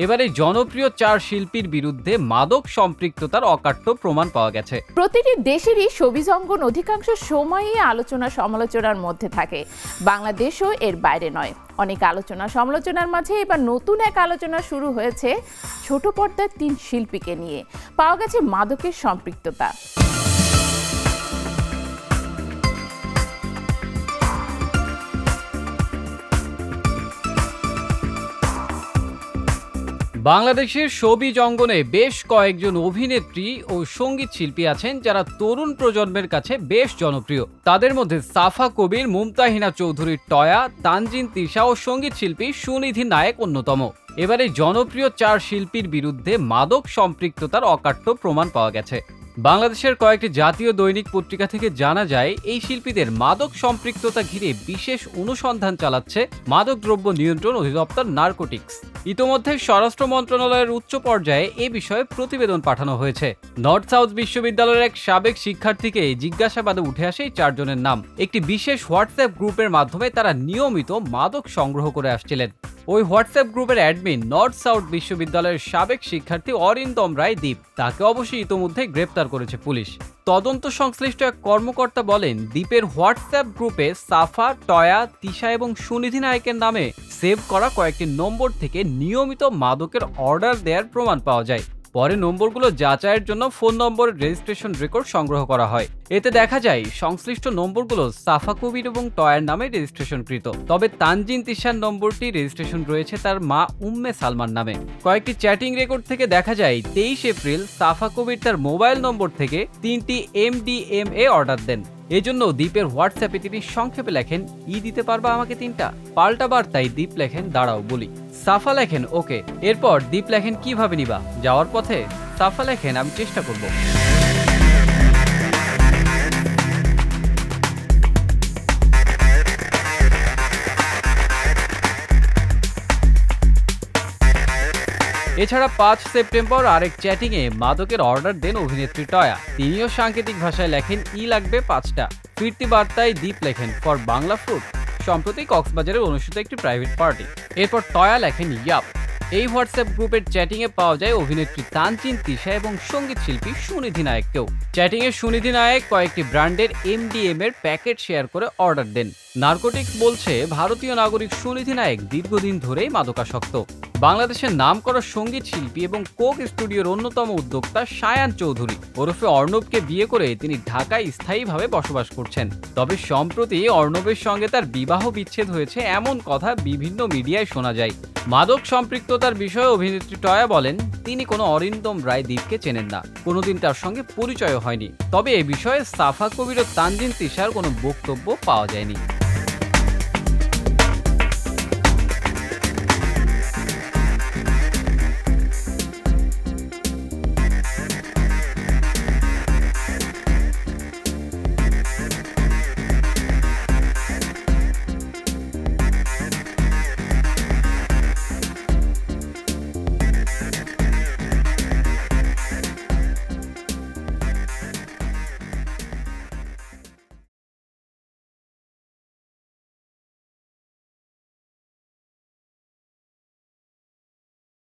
এবারে জনপ্রিয় 4 শিল্পীর বিরুদ্ধে মাদক সম্পৃক্ততার অকাট্য প্রমাণ পাওয়া গেছে। প্রতিটি দেশেরই শোবিজ অঙ্গন অধিকাংশ সময়ই আলোচনা সমালোচনার মধ্যে থাকে, বাংলাদেশও এর বাইরে নয়। অনেক আলোচনা সমালোচনার মাঝে এবার নতুন এক আলোচনা শুরু হয়েছে ছোট পর্দার 3 শিল্পীকে নিয়ে। পাওয়া গেছে মাদকের সম্পৃক্ততা। বাংলাদেশের শোবিজ অঙ্গনে বেশ কয়েকজন অভিনেত্রী ও সঙ্গীত শিল্পী আছেন যারা তরুণ প্রজন্মের কাছে বেশ জনপ্রিয়। তাদের মধ্যে সাফা কবির, মুমতাহিনা চৌধুরীর টয়া, তানজিন তিশা ও সঙ্গীত শিল্পী সুনিধি নায়েক অন্যতম। এবারে জনপ্রিয় 4 শিল্পীর বিরুদ্ধে মাদক সম্পৃক্ততার অকাট্য প্রমাণ পাওয়া গেছে। বাংলাদেশের কয়েকটি জাতীয় দৈনিক পত্রিকা থেকে জানা যায়, এই শিল্পীদের মাদক সম্পৃক্ততা ঘিরে বিশেষ অনুসন্ধান চালাচ্ছে মাদকদ্রব্য নিয়ন্ত্রণ অধিদপ্তর নার্কোটিক্স। ইতোমধ্যে স্বরাষ্ট্র মন্ত্রণালয়ের উচ্চ পর্যায়ে এ বিষয়ে প্রতিবেদন পাঠানো হয়েছে। নর্থ সাউথ বিশ্ববিদ্যালয়ের এক সাবেক শিক্ষার্থীকে জিজ্ঞাসাবাদে উঠে আসে এই 4 জনের নাম। একটি বিশেষ হোয়াটসঅ্যাপ গ্রুপের মাধ্যমে তারা নিয়মিত মাদক সংগ্রহ করে আসছিলেন। ওই হোয়াটসঅ্যাপ গ্রুপের অ্যাডমিন নর্থ সাউথ বিশ্ববিদ্যালয়ের সাবেক শিক্ষার্থী অরিন্দম রায় দীপ। তাকে অবশ্যই ইতোমধ্যে গ্রেপ্তার করেছে পুলিশ। তদন্ত সংশ্লিষ্ট এক কর্মকর্তা বলেন, দীপের হোয়াটসঅ্যাপ গ্রুপে সাফা, টয়া, তিশা এবং সুনিধি নায়কের নামে সেভ করা কয়েকটি নম্বর থেকে নিয়মিত মাদকের অর্ডার দেওয়ার প্রমাণ পাওয়া যায়। পরে নম্বরগুলো যাচাইয়ের জন্য ফোন নম্বরের রেজিস্ট্রেশন রেকর্ড সংগ্রহ করা হয়। এতে দেখা যায় সংশ্লিষ্ট নম্বরগুলো সাফা কবির এবং টয়ার নামে রেজিস্ট্রেশনকৃত। তবে তানজিন তিশার নম্বরটি রেজিস্ট্রেশন রয়েছে তার মা উম্মে সালমান নামে। কয়েকটি চ্যাটিং রেকর্ড থেকে দেখা যায় 23 এপ্রিল সাফা কবির তার মোবাইল নম্বর থেকে 3টি MDMA অর্ডার দেন। এজন্য দীপের হোয়াটসঅ্যাপে তিনি সংক্ষেপে লেখেন, দিতে পারবা আমাকে 3টা। পাল্টা বার্তায় দীপ লেখেন, দাঁড়াও বলি। সাফা লেখেন, ওকে। এরপর দীপ লেখেন, কিভাবে নিবা? যাওয়ার পথে সাফা লেখেন, আমি চেষ্টা করব। এছাড়া 5 সেপ্টেম্বর আরেক চ্যাটিংয়ে মাদকের অর্ডার দেন অভিনেত্রী টয়া। তিনিও সাংকেতিক ভাষায় লেখেন, লাগবে 5টা। ফিরতি বার্তায় দীপ লেখেন, ফর বাংলা ফ্রুট। সম্প্রতি কক্সবাজারে অনুষ্ঠিত একটি প্রাইভেট পার্টি। এরপর টয়া লেখেন, ইয়াপ। এই হোয়াটসঅ্যাপ গ্রুপের চ্যাটিংয়ে পাওয়া যায় অভিনেত্রী তানজিন তিশা এবং সঙ্গীত শিল্পী সুনিধি নায়েককেও। চ্যাটিংয়ে সুনিধি নায়েক কয়েকটি ব্র্যান্ডের MDMA এর প্যাকেট শেয়ার করে অর্ডার দেন। নার্কোটিক্স বলছে, ভারতীয় নাগরিক সুনিধি নায়েক দীর্ঘদিন ধরেই মাদকাসক্ত। বাংলাদেশের নামকরা সঙ্গীত শিল্পী এবং কোক স্টুডিওর অন্যতম উদ্যোক্তা সায়ান চৌধুরী ওরফে অর্ণবকে বিয়ে করে তিনি ঢাকায় স্থায়ীভাবে বসবাস করছেন। তবে সম্প্রতি অর্ণবের সঙ্গে তার বিবাহ বিচ্ছেদ হয়েছে এমন কথা বিভিন্ন মিডিয়ায় শোনা যায়। মাদক সম্পৃক্ততার বিষয়ে অভিনেত্রী টয়া বলেন, তিনি কোনো অরিন্দম রায় দীপকে চেনেন না, কোনোদিন তার সঙ্গে পরিচয় হয়নি। তবে এ বিষয়ে সাফা কবির ও তানজিন তিশার কোনো বক্তব্য পাওয়া যায়নি।